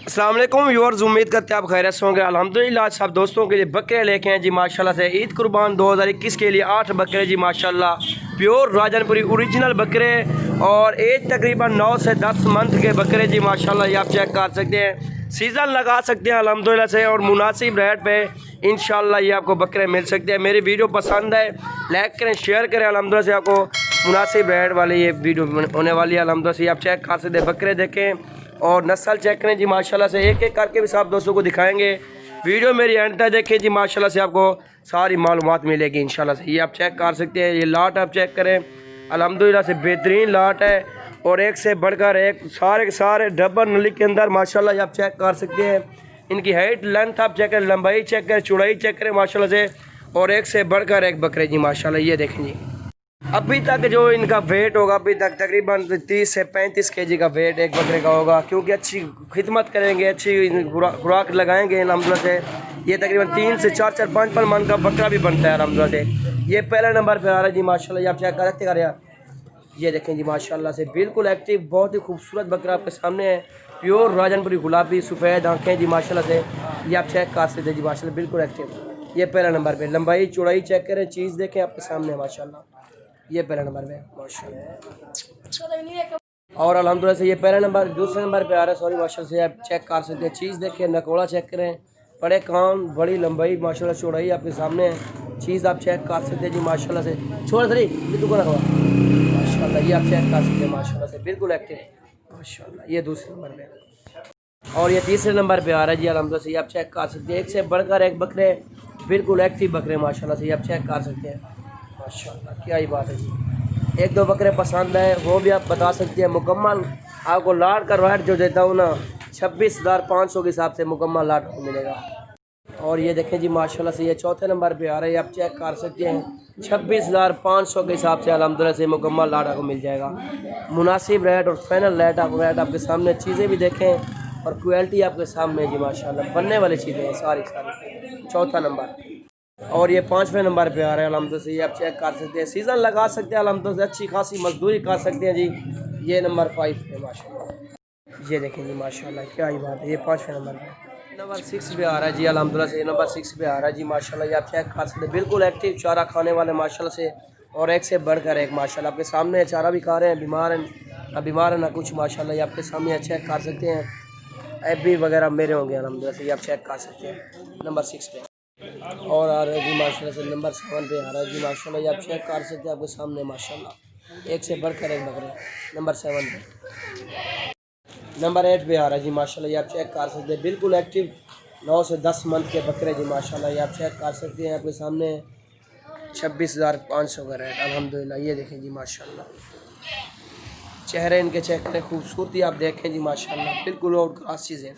अस्सलाम वालेकुम व्यूअर्स, उम्मीद करते हैं आप खैरियत से होंगे। अल्हम्दुलिल्लाह सब दोस्तों के लिए बकरे लेके हैं जी माशाल्लाह से। ईद कुर्बान 2021 के लिए 8 बकरे जी माशाल्लाह, प्योर राजनपुरी ओरिजिनल बकरे और एज तकरीबन 9 से 10 मंथ के बकरे जी माशाल्लाह। ये आप चेक कर सकते हैं, सीज़न लगा सकते हैं अल्हम्दुलिल्लाह से और मुनासिब रेट पे इंशाल्लाह ये आपको बकरे मिल सकते हैं। मेरी वीडियो पसंद है लाइक करें, शेयर करें। अल्हम्दुलिल्लाह से आपको मुनासिब रेट वाली ये वीडियो होने वाली है। अल्हम्दुलिल्लाह से आप चेक कर सकते हैं, बकरे देखें और नस्ल चेक करें जी माशाल्लाह से। एक एक करके भी सब दोस्तों को दिखाएंगे। वीडियो मेरी एंड तक देखें जी माशाल्लाह से, आपको सारी मालूमात मिलेगी इंशाल्लाह से। ये आप चेक कर सकते हैं, ये लाट आप चेक करें, अल्हम्दुलिल्लाह से बेहतरीन लाट है और एक से बढ़कर एक, सारे के सारे डबल नली के अंदर माशाल्लाह। ये आप चेक कर सकते हैं, इनकी हाइट लेंथ आप चेक करें, लंबाई चेक करें, चौड़ाई चेक करें माशाल्लाह से। और एक से बढ़कर एक बकरे जी माशाल्लाह। ये देखें जी, अभी तक जो इनका वेट होगा अभी तक तकरीबन 30 से 35 केजी का वेट एक बकरे का होगा, क्योंकि अच्छी खिदमत करेंगे, अच्छी खुराक लगाएंगे अल्हम्दुलिल्लाह से। ये तकरीबन 3 से 4 5 मन का बकरा भी बनता है अल्हम्दुलिल्लाह से। ये पहले नंबर पे आ रहा है जी माशाल्लाह। ये आप चेक करते कर यार, ये देखें जी माशाल्लाह से, बिल्कुल एक्टिव, बहुत ही खूबसूरत बकरा आपके सामने है। प्योर राजनपुरी गुलाबी सफ़ेद आँखें जी माशाल्लाह से। ये आप चेक कर सकते हैं जी माशाल्लाह, बिल्कुल एक्टिव। ये पहला नंबर पे, लंबाई चौड़ाई चेक करें, चीज़ देखें आपके सामने माशाल्लाह। ये पहला नंबर पे माशाल्लाह। और अल्हम्दुलिल्लाह से ये पहला नंबर, दूसरे नंबर पे आ रहा है सॉरी माशाल्लाह से। आप चेक कर सकते हैं, चीज़ देखें, नकोड़ा चेक करें, बड़े कान, बड़ी लंबाई माशाल्लाह, चौड़ाई आपके सामने है। चीज़ आप चेक कर सकते हैं जी माशाल्लाह से। छोड़ सरी बिल्कुल को रखवा माशाल्लाह। ये आप चेक कर सकते हैं माशाल्लाह से, बिल्कुल एक्टिव माशाल्लाह। ये दूसरे नंबर पे और ये तीसरे नंबर पे आ रहा है जी अल्हम्दुलिल्लाह से। ये आप चेक कर सकते हैं, एक से बढ़कर एक बकरे, बिल्कुल एक्टिव बकरे माशाल्लाह से। ये आप चेक कर सकते हैं माशाल्लाह, क्या ही बात है जी। एक दो बकरे पसंद है वो भी आप बता सकते हैं। मुकम्मल आपको लाट का रेट जो देता हूँ ना, 26,500 के हिसाब से मुकम्मल लाट को मिलेगा। और ये देखें जी माशाल्लाह से, ये चौथे नंबर पे आ रहा है, आप चेक कर सकते हैं, 26,500 के हिसाब से अल्हम्दुलिल्लाह से मुकम्मल लाट आपको मिल जाएगा। मुनासिब रेट और फाइनल रेट आपके सामने, चीज़ें भी देखें और क्वालिटी आपके सामने जी माशाल्लाह, बनने वाली चीज़ें हैं सारी सारी। चौथा नंबर और ये 5वें नंबर पे आ रहा है अल्हम्दुलिल्लाह से। ये आप चेक कर सकते हैं, सीज़न लगा सकते हैं अल्हम्दुलिल्लाह से, अच्छी खासी मजदूरी कर सकते हैं जी। ये नंबर 5 पे माशाल्लाह। ये देखें जी माशाल्लाह, क्या ही बात है। ये 5वें नंबर पे, नंबर 6 पे आ रहा है जी अल्हम्दुलिल्लाह से। नंबर 6 पे आ रहा है जी माशाल्लाह। ये आप चेक कर सकते हैं, बिल्कुल एक्टिव, चारा खाने वाले माशाल्लाह से और एक से बढ़कर एक माशाल्लाह। आपके सामने चारा भी खा रहे हैं, बीमार है ना कुछ माशाल्लाह। ये आपके सामने चेक कर सकते हैं, एबी वगैरह मेरे होंगे अल्हम्दुलिल्लाह से। ये आप चेक कर सकते हैं नंबर 6 पे और आ रहा है जी माशाल्लाह से। नंबर 7 पे आ रहा है जी माशाल्लाह। ये आप चेक कर सकते हैं आपके सामने माशाल्लाह, एक से बढ़कर एक बकरे नंबर 7 पे। नंबर 8 पे आ रहा है जी माशाल्लाह। ये आप चेक कर सकते हैं, बिल्कुल एक्टिव, 9 से 10 मंथ के बकरे जी माशाल्लाह। ये आप चेक कर सकते हैं आपके सामने, 26,500 का रेट अल्हम्दुलिल्लाह। ये देखें जी माशाल्लाह, चेहरे इनके चेक करें, खूबसूरती आप देखें जी माशाल्लाह, बिल्कुल और खास चीज़ें।